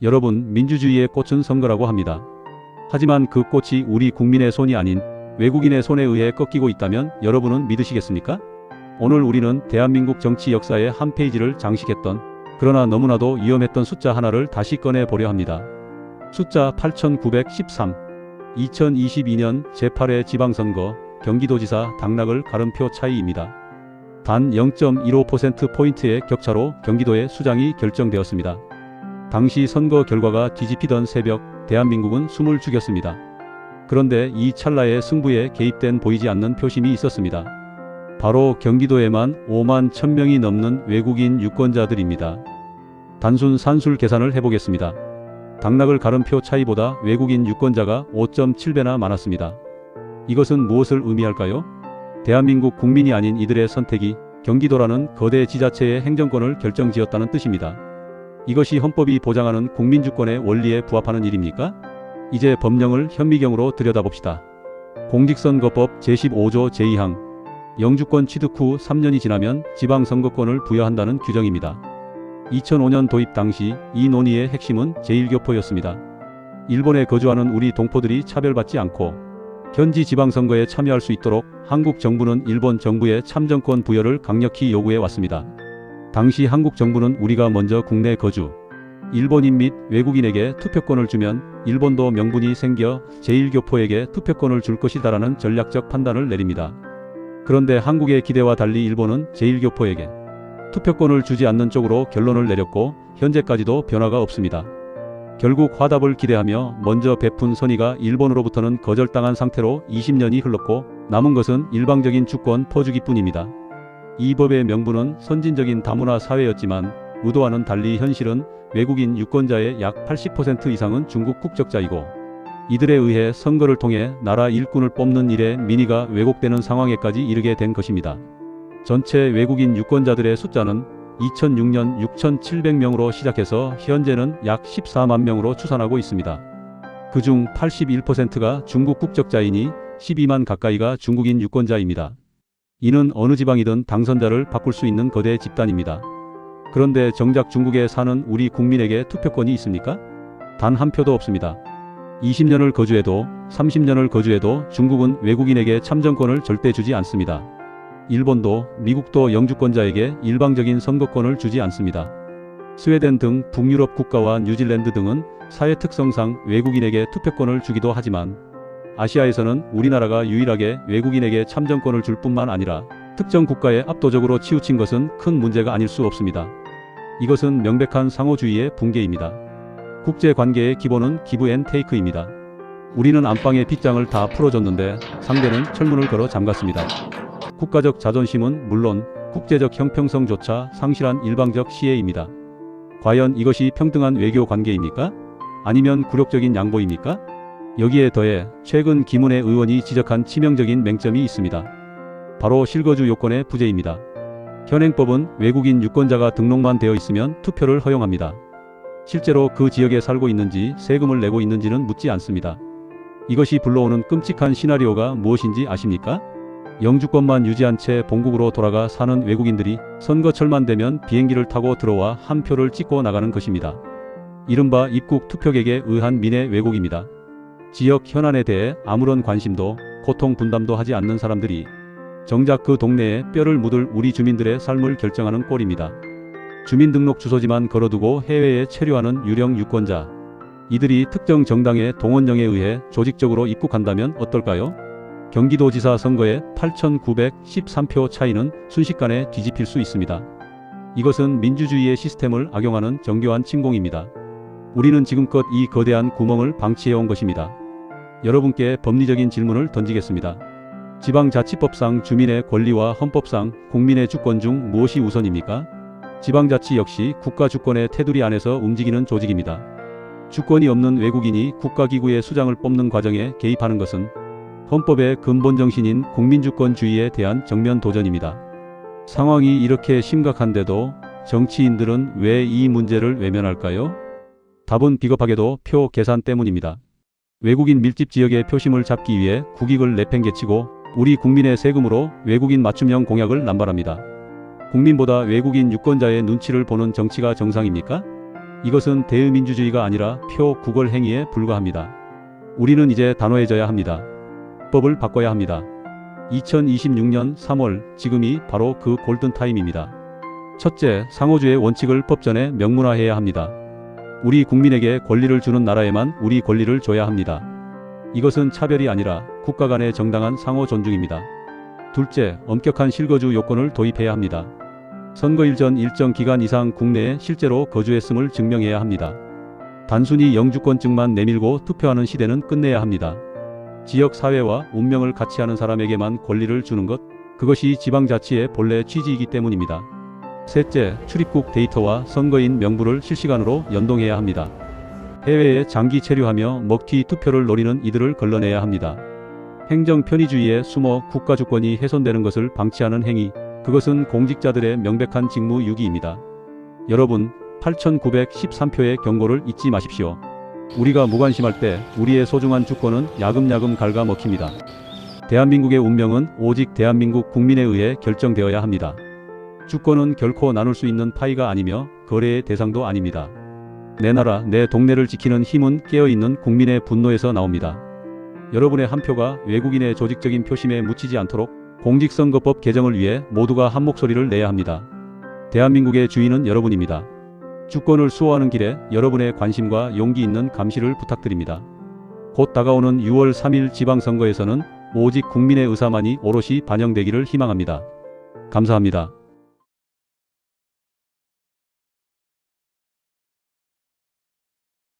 여러분, 민주주의의 꽃은 선거라고 합니다. 하지만 그 꽃이 우리 국민의 손이 아닌 외국인의 손에 의해 꺾이고 있다면 여러분은 믿으시겠습니까? 오늘 우리는 대한민국 정치 역사의 한 페이지를 장식했던, 그러나 너무나도 위험했던 숫자 하나를 다시 꺼내보려 합니다. 숫자 8913. 2022년 제8회 지방선거 경기도지사 당락을 가른 표 차이입니다. 단 0.15%포인트의 격차로 경기도의 수장이 결정되었습니다. 당시 선거 결과가 뒤집히던 새벽, 대한민국은 숨을 죽였습니다. 그런데 이 찰나의 승부에 개입된 보이지 않는 표심이 있었습니다. 바로 경기도에만 5만 1000명이 넘는 외국인 유권자들입니다. 단순 산술 계산을 해보겠습니다. 당락을 가른 표 차이보다 외국인 유권자가 5.7배나 많았습니다. 이것은 무엇을 의미할까요? 대한민국 국민이 아닌 이들의 선택이 경기도라는 거대 지자체의 행정권을 결정지었다는 뜻입니다. 이것이 헌법이 보장하는 국민주권의 원리에 부합하는 일입니까? 이제 법령을 현미경으로 들여다봅시다. 공직선거법 제15조 제2항. 영주권 취득 후 3년이 지나면 지방선거권을 부여한다는 규정입니다. 2005년 도입 당시 이 논의의 핵심은 제1교포였습니다. 일본에 거주하는 우리 동포들이 차별받지 않고 현지 지방선거에 참여할 수 있도록 한국 정부는 일본 정부의 참정권 부여를 강력히 요구해 왔습니다. 당시 한국 정부는 우리가 먼저 국내 거주, 일본인 및 외국인에게 투표권을 주면 일본도 명분이 생겨 제1교포에게 투표권을 줄 것이다라는 전략적 판단을 내립니다. 그런데 한국의 기대와 달리 일본은 제1교포에게 투표권을 주지 않는 쪽으로 결론을 내렸고 현재까지도 변화가 없습니다. 결국 화답을 기대하며 먼저 베푼 선의가 일본으로부터는 거절당한 상태로 20년이 흘렀고 남은 것은 일방적인 주권 퍼주기뿐입니다. 이 법의 명분은 선진적인 다문화 사회였지만 의도와는 달리 현실은 외국인 유권자의 약 80% 이상은 중국 국적자이고 이들에 의해 선거를 통해 나라 일꾼을 뽑는 일에 민의가 왜곡되는 상황에까지 이르게 된 것입니다. 전체 외국인 유권자들의 숫자는 2006년 6,700명으로 시작해서 현재는 약 14만 명으로 추산하고 있습니다. 그중 81%가 중국 국적자이니 12만 가까이가 중국인 유권자입니다. 이는 어느 지방이든 당선자를 바꿀 수 있는 거대 집단입니다. 그런데 정작 중국에 사는 우리 국민에게 투표권이 있습니까? 단 한 표도 없습니다. 20년을 거주해도 30년을 거주해도 중국은 외국인에게 참정권을 절대 주지 않습니다. 일본도 미국도 영주권자에게 일방적인 선거권을 주지 않습니다. 스웨덴 등 북유럽 국가와 뉴질랜드 등은 사회 특성상 외국인에게 투표권을 주기도 하지만 아시아에서는 우리나라가 유일하게 외국인에게 참정권을 줄 뿐만 아니라 특정 국가에 압도적으로 치우친 것은 큰 문제가 아닐 수 없습니다. 이것은 명백한 상호주의의 붕괴입니다. 국제관계의 기본은 기브 앤 테이크입니다. 우리는 안방의 빗장을 다 풀어줬는데 상대는 철문을 걸어 잠갔습니다. 국가적 자존심은 물론 국제적 형평성조차 상실한 일방적 시혜입니다. 과연 이것이 평등한 외교 관계입니까? 아니면 굴욕적인 양보입니까? 여기에 더해 최근 김은혜 의원이 지적한 치명적인 맹점이 있습니다. 바로 실거주 요건의 부재입니다. 현행법은 외국인 유권자가 등록만 되어 있으면 투표를 허용합니다. 실제로 그 지역에 살고 있는지 세금을 내고 있는지는 묻지 않습니다. 이것이 불러오는 끔찍한 시나리오가 무엇인지 아십니까? 영주권만 유지한 채 본국으로 돌아가 사는 외국인들이 선거철만 되면 비행기를 타고 들어와 한 표를 찍고 나가는 것입니다. 이른바 입국 투표객에 의한 민의 왜곡입니다. 지역 현안에 대해 아무런 관심도 고통 분담도 하지 않는 사람들이 정작 그 동네에 뼈를 묻을 우리 주민들의 삶을 결정하는 꼴입니다. 주민등록 주소지만 걸어두고 해외에 체류하는 유령 유권자. 이들이 특정 정당의 동원령에 의해 조직적으로 입국한다면 어떨까요? 경기도지사 선거의 8,913표 차이는 순식간에 뒤집힐 수 있습니다. 이것은 민주주의의 시스템을 악용하는 정교한 침공입니다. 우리는 지금껏 이 거대한 구멍을 방치해온 것입니다. 여러분께 법리적인 질문을 던지겠습니다. 지방자치법상 주민의 권리와 헌법상 국민의 주권 중 무엇이 우선입니까? 지방자치 역시 국가주권의 테두리 안에서 움직이는 조직입니다. 주권이 없는 외국인이 국가기구의 수장을 뽑는 과정에 개입하는 것은 헌법의 근본 정신인 국민주권주의에 대한 정면 도전입니다. 상황이 이렇게 심각한데도 정치인들은 왜 이 문제를 외면할까요? 답은 비겁하게도 표 계산 때문입니다. 외국인 밀집 지역의 표심을 잡기 위해 국익을 내팽개치고 우리 국민의 세금으로 외국인 맞춤형 공약을 남발합니다. 국민보다 외국인 유권자의 눈치를 보는 정치가 정상입니까? 이것은 대의민주주의가 아니라 표구걸 행위에 불과합니다. 우리는 이제 단호해져야 합니다. 법을 바꿔야 합니다. 2026년 3월, 지금이 바로 그 골든타임입니다. 첫째, 상호주의 원칙을 법전에 명문화해야 합니다. 우리 국민에게 권리를 주는 나라에만 우리 권리를 줘야 합니다. 이것은 차별이 아니라 국가 간의 정당한 상호 존중입니다. 둘째, 엄격한 실거주 요건을 도입해야 합니다. 선거일 전 일정 기간 이상 국내에 실제로 거주했음을 증명해야 합니다. 단순히 영주권증만 내밀고 투표하는 시대는 끝내야 합니다. 지역사회와 운명을 같이 하는 사람에게만 권리를 주는 것, 그것이 지방자치의 본래 취지이기 때문입니다. 셋째, 출입국 데이터와 선거인 명부를 실시간으로 연동해야 합니다. 해외에 장기 체류하며 먹튀 투표를 노리는 이들을 걸러내야 합니다. 행정 편의주의에 숨어 국가 주권이 훼손되는 것을 방치하는 행위, 그것은 공직자들의 명백한 직무 유기입니다. 여러분, 8,913표의 경고를 잊지 마십시오. 우리가 무관심할 때 우리의 소중한 주권은 야금야금 갉아먹힙니다. 대한민국의 운명은 오직 대한민국 국민에 의해 결정되어야 합니다. 주권은 결코 나눌 수 있는 파이가 아니며 거래의 대상도 아닙니다. 내 나라, 내 동네를 지키는 힘은 깨어있는 국민의 분노에서 나옵니다. 여러분의 한 표가 외국인의 조직적인 표심에 묻히지 않도록 공직선거법 개정을 위해 모두가 한 목소리를 내야 합니다. 대한민국의 주인은 여러분입니다. 주권을 수호하는 길에 여러분의 관심과 용기 있는 감시를 부탁드립니다. 곧 다가오는 6월 3일 지방선거에서는 오직 국민의 의사만이 오롯이 반영되기를 희망합니다. 감사합니다.